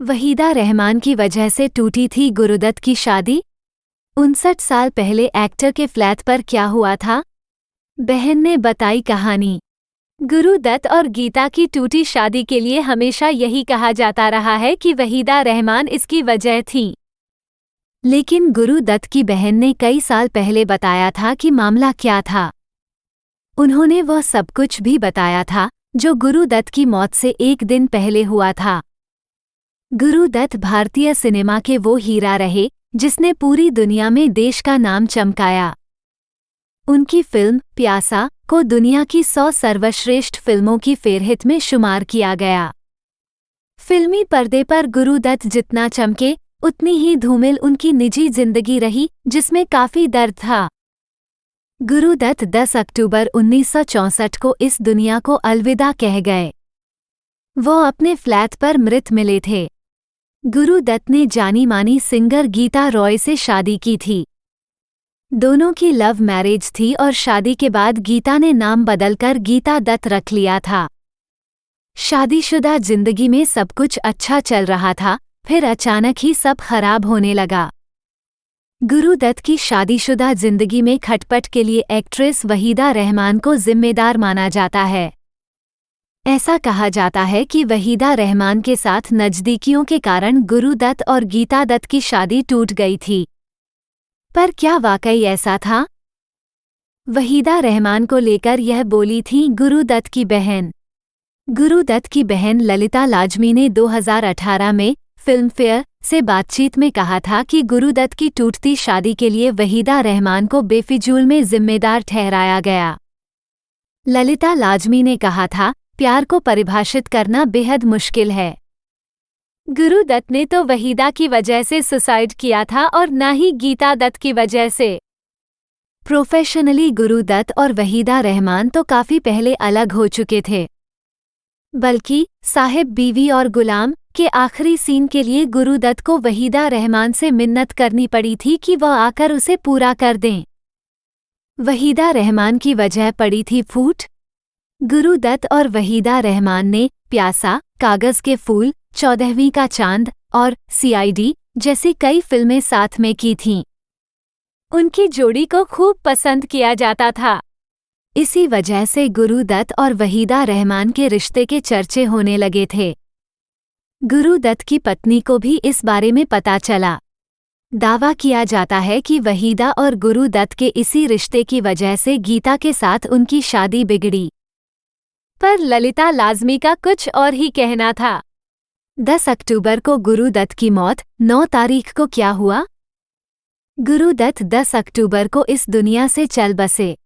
वहीदा रहमान की वजह से टूटी थी गुरुदत्त की शादी। 59 साल पहले एक्टर के फ्लैट पर क्या हुआ था? बहन ने बताई कहानी। गुरुदत्त और गीता की टूटी शादी के लिए हमेशा यही कहा जाता रहा है कि वहीदा रहमान इसकी वजह थी। लेकिन गुरुदत्त की बहन ने कई साल पहले बताया था कि मामला क्या था। उन्होंने वह सब कुछ भी बताया था जो गुरुदत्त की मौत से एक दिन पहले हुआ था। गुरुदत्त भारतीय सिनेमा के वो हीरा रहे जिसने पूरी दुनिया में देश का नाम चमकाया। उनकी फिल्म प्यासा को दुनिया की 100 सर्वश्रेष्ठ फिल्मों की फेहरिस्त में शुमार किया गया। फिल्मी पर्दे पर गुरुदत्त जितना चमके उतनी ही धूमिल उनकी निजी जिंदगी रही, जिसमें काफी दर्द था। गुरुदत्त 10 अक्टूबर 1964 को इस दुनिया को अलविदा कह गए। वो अपने फ्लैट पर मृत मिले थे। गुरुदत्त ने जानी मानी सिंगर गीता रॉय से शादी की थी। दोनों की लव मैरिज थी और शादी के बाद गीता ने नाम बदलकर गीता दत्त रख लिया था। शादीशुदा जिंदगी में सब कुछ अच्छा चल रहा था, फिर अचानक ही सब खराब होने लगा। गुरुदत्त की शादीशुदा जिंदगी में खटपट के लिए एक्ट्रेस वहीदा रहमान को जिम्मेदार माना जाता है। ऐसा कहा जाता है कि वहीदा रहमान के साथ नज़दीकियों के कारण गुरुदत्त और गीता दत्त की शादी टूट गई थी। पर क्या वाकई ऐसा था? वहीदा रहमान को लेकर यह बोली थी गुरुदत्त की बहन। गुरुदत्त की बहन ललिता लाजमी ने 2018 में फिल्मफेयर से बातचीत में कहा था कि गुरुदत्त की टूटती शादी के लिए वहीदा रहमान को बेफिजूल में जिम्मेदार ठहराया गया। ललिता लाजमी ने कहा था, प्यार को परिभाषित करना बेहद मुश्किल है। गुरुदत्त ने तो वहीदा की वजह से सुसाइड किया था और न ही गीता दत्त की वजह से। प्रोफेशनली गुरुदत्त और वहीदा रहमान तो काफी पहले अलग हो चुके थे। बल्कि साहिब बीवी और गुलाम के आखिरी सीन के लिए गुरुदत्त को वहीदा रहमान से मिन्नत करनी पड़ी थी कि वह आकर उसे पूरा कर दें। वहीदा रहमान की वजह पड़ी थी फूट। गुरुदत्त और वहीदा रहमान ने प्यासा, कागज के फूल, 14वीं का चांद और सीआईडी जैसी कई फिल्में साथ में की थीं। उनकी जोड़ी को खूब पसंद किया जाता था। इसी वजह से गुरुदत्त और वहीदा रहमान के रिश्ते के चर्चे होने लगे थे। गुरुदत्त की पत्नी को भी इस बारे में पता चला। दावा किया जाता है कि वहीदा और गुरुदत्त के इसी रिश्ते की वजह से गीता के साथ उनकी शादी बिगड़ी। पर ललिता लाजमी का कुछ और ही कहना था। 10 अक्टूबर को गुरुदत्त की मौत, 9 तारीख को क्या हुआ? गुरुदत्त 10 अक्टूबर को इस दुनिया से चल बसे।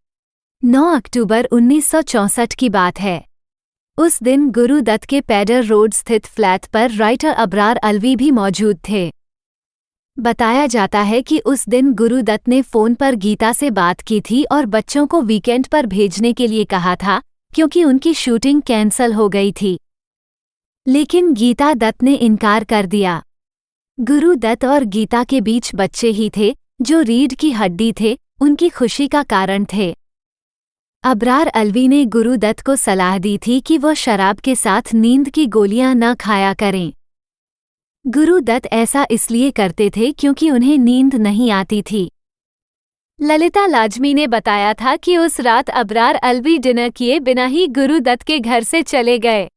9 अक्टूबर 1964 की बात है। उस दिन गुरुदत्त के पैडर रोड स्थित फ्लैट पर राइटर अबरार अलवी भी मौजूद थे। बताया जाता है कि उस दिन गुरुदत्त ने फ़ोन पर गीता से बात की थी और बच्चों को वीकेंड पर भेजने के लिए कहा था, क्योंकि उनकी शूटिंग कैंसल हो गई थी। लेकिन गीता दत्त ने इनकार कर दिया। गुरुदत्त और गीता के बीच बच्चे ही थे जो रीढ़ की हड्डी थे, उनकी खुशी का कारण थे। अबरार अलवी ने गुरुदत्त को सलाह दी थी कि वो शराब के साथ नींद की गोलियां न खाया करें। गुरुदत्त ऐसा इसलिए करते थे क्योंकि उन्हें नींद नहीं आती थी। ललिता लाजमी ने बताया था कि उस रात अबरार अलवी डिनर किए बिना ही गुरुदत्त के घर से चले गए।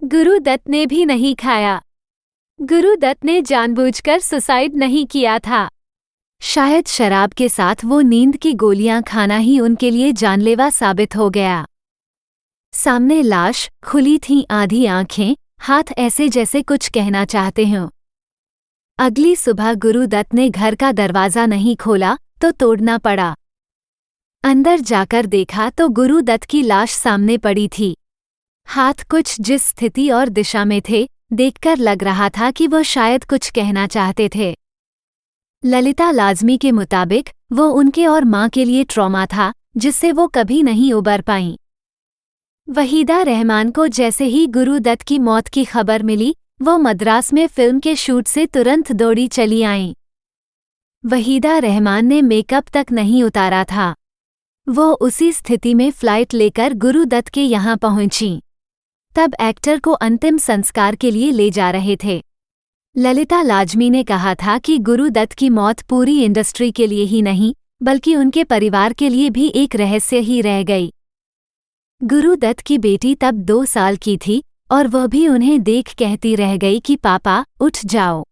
गुरुदत्त ने भी नहीं खाया। गुरुदत्त ने जानबूझकर सुसाइड नहीं किया था। शायद शराब के साथ वो नींद की गोलियां खाना ही उनके लिए जानलेवा साबित हो गया। सामने लाश, खुली थीं आधी आंखें, हाथ ऐसे जैसे कुछ कहना चाहते हों। अगली सुबह गुरुदत्त ने घर का दरवाज़ा नहीं खोला तो तोड़ना पड़ा। अंदर जाकर देखा तो गुरुदत्त की लाश सामने पड़ी थी। हाथ कुछ जिस स्थिति और दिशा में थे, देखकर लग रहा था कि वो शायद कुछ कहना चाहते थे। ललिता लाजमी के मुताबिक वो उनके और मां के लिए ट्रॉमा था, जिससे वो कभी नहीं उबर पाईं। वहीदा रहमान को जैसे ही गुरुदत्त की मौत की खबर मिली, वो मद्रास में फिल्म के शूट से तुरंत दौड़ी चली आईं। वहीदा रहमान ने मेकअप तक नहीं उतारा था। वो उसी स्थिति में फ्लाइट लेकर गुरुदत्त के यहाँ पहुंची। तब एक्टर को अंतिम संस्कार के लिए ले जा रहे थे। ललिता लाजमी ने कहा था कि गुरु दत्त की मौत पूरी इंडस्ट्री के लिए ही नहीं बल्कि उनके परिवार के लिए भी एक रहस्य ही रह गई। गुरु दत्त की बेटी तब 2 साल की थी और वह भी उन्हें देख कहती रह गई कि पापा उठ जाओ।